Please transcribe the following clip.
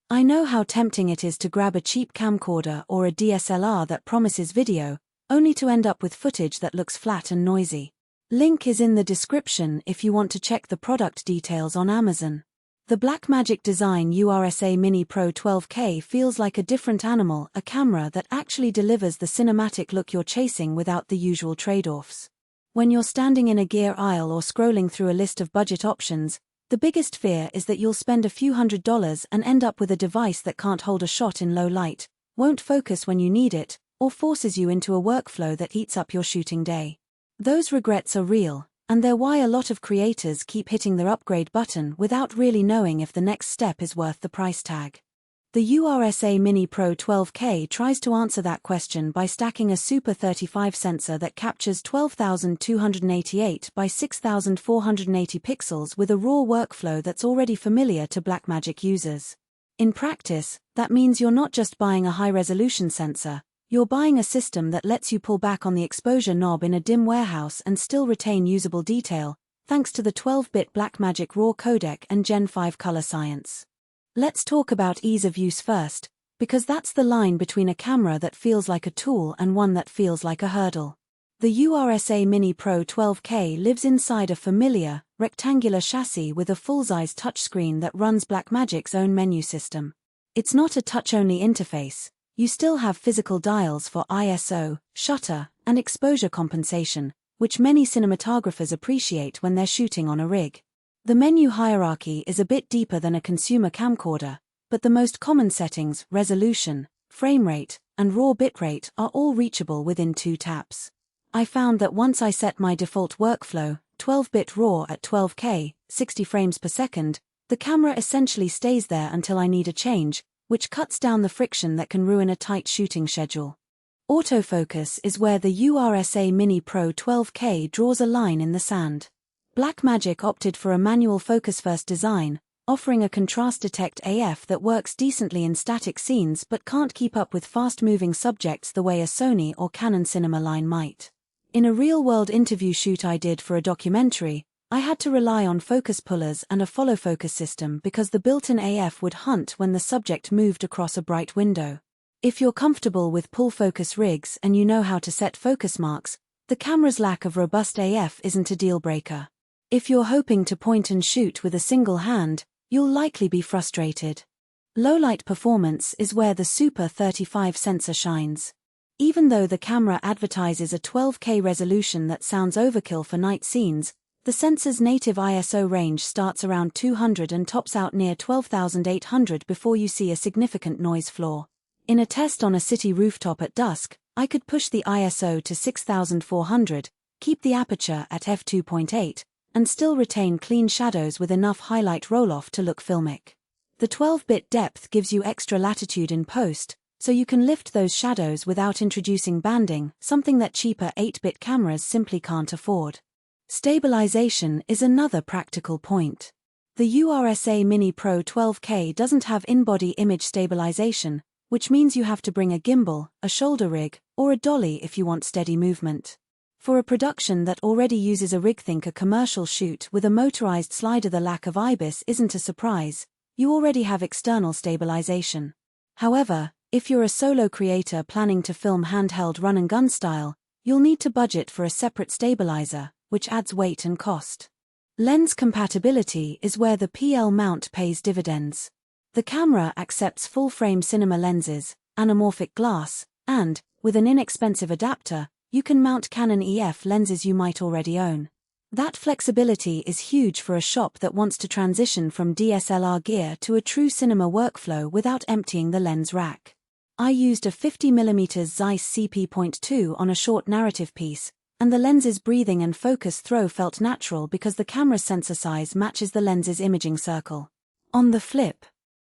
I know how tempting it is to grab a cheap camcorder or a DSLR that promises video, only to end up with footage that looks flat and noisy. Link is in the description if you want to check the product details on Amazon. The Blackmagic Design URSA Mini Pro 12K feels like a different animal, a camera that actually delivers the cinematic look you're chasing without the usual trade-offs. When you're standing in a gear aisle or scrolling through a list of budget options, the biggest fear is that you'll spend a few $100s and end up with a device that can't hold a shot in low light, won't focus when you need it, or forces you into a workflow that eats up your shooting day. Those regrets are real, and they're why a lot of creators keep hitting their upgrade button without really knowing if the next step is worth the price tag. The URSA Mini Pro 12K tries to answer that question by stacking a Super 35 sensor that captures 12,288 by 6,480 pixels with a RAW workflow that's already familiar to Blackmagic users. In practice, that means you're not just buying a high-resolution sensor, you're buying a system that lets you pull back on the exposure knob in a dim warehouse and still retain usable detail, thanks to the 12-bit Blackmagic RAW codec and Gen 5 color science. Let's talk about ease of use first, because that's the line between a camera that feels like a tool and one that feels like a hurdle. The URSA Mini Pro 12K lives inside a familiar, rectangular chassis with a full-size touchscreen that runs Blackmagic's own menu system. It's not a touch-only interface. You still have physical dials for ISO, shutter, and exposure compensation, which many cinematographers appreciate when they're shooting on a rig. The menu hierarchy is a bit deeper than a consumer camcorder, but the most common settings, resolution, frame rate, and raw bitrate are all reachable within 2 taps. I found that once I set my default workflow, 12-bit RAW at 12K, 60 frames per second, the camera essentially stays there until I need a change, which cuts down the friction that can ruin a tight shooting schedule. Autofocus is where the URSA Mini Pro 12K draws a line in the sand. Blackmagic opted for a manual focus-first design, offering a contrast detect AF that works decently in static scenes but can't keep up with fast-moving subjects the way a Sony or Canon cinema line might. In a real-world interview shoot I did for a documentary, I had to rely on focus pullers and a follow-focus system because the built-in AF would hunt when the subject moved across a bright window. If you're comfortable with pull-focus rigs and you know how to set focus marks, the camera's lack of robust AF isn't a deal-breaker. If you're hoping to point and shoot with a single hand, you'll likely be frustrated. Low-light performance is where the Super 35 sensor shines. Even though the camera advertises a 12K resolution that sounds overkill for night scenes, the sensor's native ISO range starts around 200 and tops out near 12,800 before you see a significant noise floor. In a test on a city rooftop at dusk, I could push the ISO to 6,400, keep the aperture at f2.8, and still retain clean shadows with enough highlight roll-off to look filmic. The 12-bit depth gives you extra latitude in post, so you can lift those shadows without introducing banding, something that cheaper 8-bit cameras simply can't afford. Stabilization is another practical point. The URSA Mini Pro 12K doesn't have in-body image stabilization, which means you have to bring a gimbal, a shoulder rig, or a dolly if you want steady movement. For a production that already uses a rig, think a commercial shoot with a motorized slider, the lack of IBIS isn't a surprise. You already have external stabilization. However, if you're a solo creator planning to film handheld run-and-gun style, you'll need to budget for a separate stabilizer, which adds weight and cost. Lens compatibility is where the PL mount pays dividends. The camera accepts full-frame cinema lenses, anamorphic glass, and, with an inexpensive adapter, you can mount Canon EF lenses you might already own. That flexibility is huge for a shop that wants to transition from DSLR gear to a true cinema workflow without emptying the lens rack. I used a 50mm Zeiss CP.2 on a short narrative piece, and the lens's breathing and focus throw felt natural because the camera's sensor size matches the lens's imaging circle. On the flip,